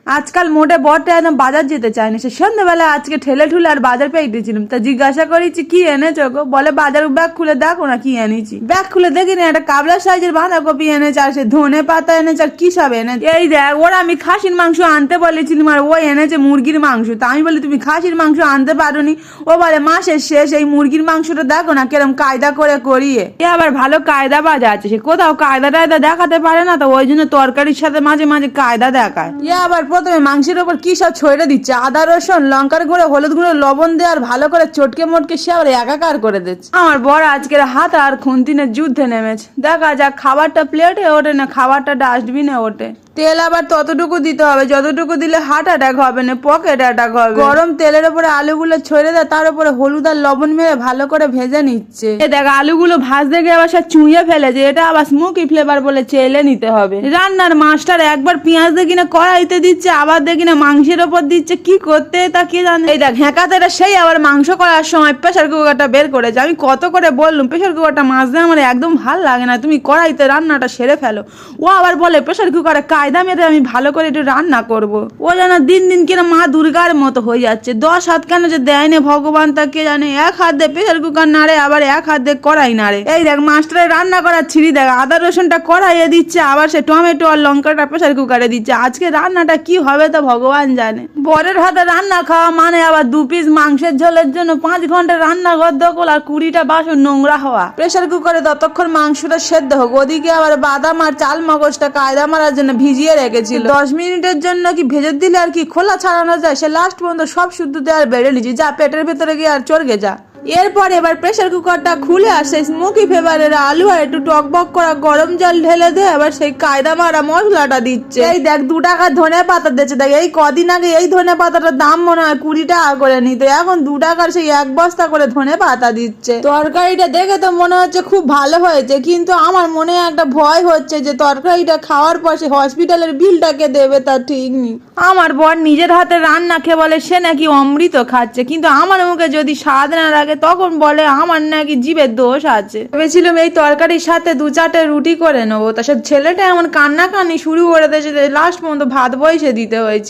আজকাল মোটে বরটা একদম বাজার যেতে চায় না। সে সন্ধ্যাবেলা আজকে ঠেলে ঠুলে আর বাজার পেয়েছিলাম, তা জিজ্ঞাসা করেছি কি এনেছো গো? বলে বাজার ব্যাগ খুলে দেখো না কি এনেছি। ব্যাগ খুলে দেখিনি, একটা কাবলা সাইজের বাঁধাকপি এনেছে, আর সে ধনে পাতা এনেছে, আর কি সব এনেছে। এই দেখ, ওরা আমি খাসির মাংস আনতে বলেছিলাম আর ওই এনেছে মুরগির মাংস। তা আমি বলি তুমি খাসির মাংস আনতে পারোনি? ও বলে মাসের শেষ, এই মুরগির মাংসটা দেখো না কিরম কায়দা করে করিয়ে। এ আবার ভালো কায়দা বাজা আছে, সে কোথাও কায়দা টায়দা দেখাতে পারে না, তো ওই জন্য তরকারির সাথে মাঝে মাঝে কায়দা দেখায়। আবার প্রথমে মাংসের উপর কি সব ছড়ে দিচ্ছে, আদা রসুন লঙ্কার গুঁড়ো হলুদ গুঁড়ো লবণ দিয়ে আর ভালো করে চটকে মটকে সে আবার একাকার করে দিচ্ছে। আমার বড় আজকের হাত আর খুন্তিনের যুদ্ধে নেমেছে, দেখা যাক খাবারটা প্লেটে ওঠে না খাবারটা ডাস্টবিনে ওঠে। তেল আবার ততটুকু দিতে হবে যতটুকু দিলে হার্ট অ্যাটাক হবে না, পকেট অ্যাটাক হবে। গরম তেলের উপরে আলুগুলো ছড়ে দেয়, তার উপরে হলুদ আর লবণ মেরে ভালো করে ভেজে নিচ্ছে। এ দেখ আলুগুলো ভাজতে গিয়ে আবার সে চুঁয়ে ফেলেছে, এটা আবার স্মোকি ফ্লেভার বলে চেলে নিতে হবে। রান্নার মাস্টার একবার পেঁয়াজ দিয়ে কিনা কড়াইতে দিচ্ছে, আবার দেখি না মাংসের ওপর দিচ্ছে, কি করতে তা কে জানে। এই দেখ হ্যাঁকাতেটা সেই আবার মাংস করার সময় প্রেসার কুকারটা বের করেছে। আমি কত করে বললাম প্রেসার কুকারটা মাজতে আমার একদম ভাল লাগে না, তুমি কড়াইতে রান্নাটা সেরে ফেলো। ও আবার বলে প্রেসার কুকারে কায়দা মেরে আমি ভালো করে একটু রান্না করব। ও যেন দিন দিন কিনা মা দুর্গার মতো হয়ে যাচ্ছে। 10 হাত কেন যে দেয়নি ভগবান তা কে জানে। এক হাত দিয়ে প্রেসার কুকার নাড়ে, আবার এক হাত দিয়ে কড়াই নাড়ে। এই দেখ মাস্টারের রান্না করার ছিঁড়ি দেখ, আদা রসুনটা কড়াইয়ে দিচ্ছে, আবার সে টমেটো আর লঙ্কাটা প্রেসার কুকারে দিচ্ছে। আজকে রান্নাটা কি হবে তো ভগবান জানে। বরের হাতে রান্না খাওয়া মানে আবার 2 পিস মাংসের ঝোলের জন্য 5 ঘন্টা রান্না গদ্দকল আর 20টা বাসন নোংরা হওয়া। প্রেসার কুকারে ততক্ষণ মাংসটা সেদ্ধ হোক, ওদিকে আবার বাদাম আর চাল মগজটা কায়দা মারার জন্য ভিজিয়ে রেখেছিল। 10 মিনিটের জন্য কি ভেজে দিলে আর কি খোলা ছাড়ানো যায়? সে লাস্ট পর্যন্ত সব শুদ্ধ দিয়ে আর বেড়ে নিচ্ছি, যা পেটের ভেতরে গিয়ে আর চড়কে যা। এরপর এবার প্রেসার কুকারটা খুলে আর সেই স্মোকি ফ্লেভারের আলু আর একটু টকবক করা গরম জল ঢেলে দিয়ে আবার সেই কায়দা মারা মশলাটা দিচ্ছে। এই দেখ 2 টাকার ধনে পাতা দিচ্ছে। দেখ এই কদিন আগে এই ধনে পাতাটার দাম মনে হয় 20 টাকা করে নিত, এখন 2 টাকার সেই 1 বস্তা করে ধনে পাতা দিচ্ছে। তরকারিটা দেখে তো মনে হচ্ছে খুব ভালো হয়েছে, কিন্তু আমার মনে একটা ভয় হচ্ছে যে তরকারিটা খাওয়ার পর সে হসপিটালের বিলটাকে দেবে তা ঠিক নেই। আমার বর নিজের হাতে রান্না খেয়ে বলে সে নাকি অমৃত খাচ্ছে, কিন্তু আমার মুখে যদি স্বাদ না লাগে তখন বলে আমার নাকি জিভের দোষ আছে। ভেবেছিলাম এই তরকারির সাথে 2-4টে রুটি করে নেবো, তা সে ছেলেটা এমন কান্নাকানি শুরু করে দিয়েছে, লাস্ট পর্যন্ত ভাত বসে দিতে হয়েছে।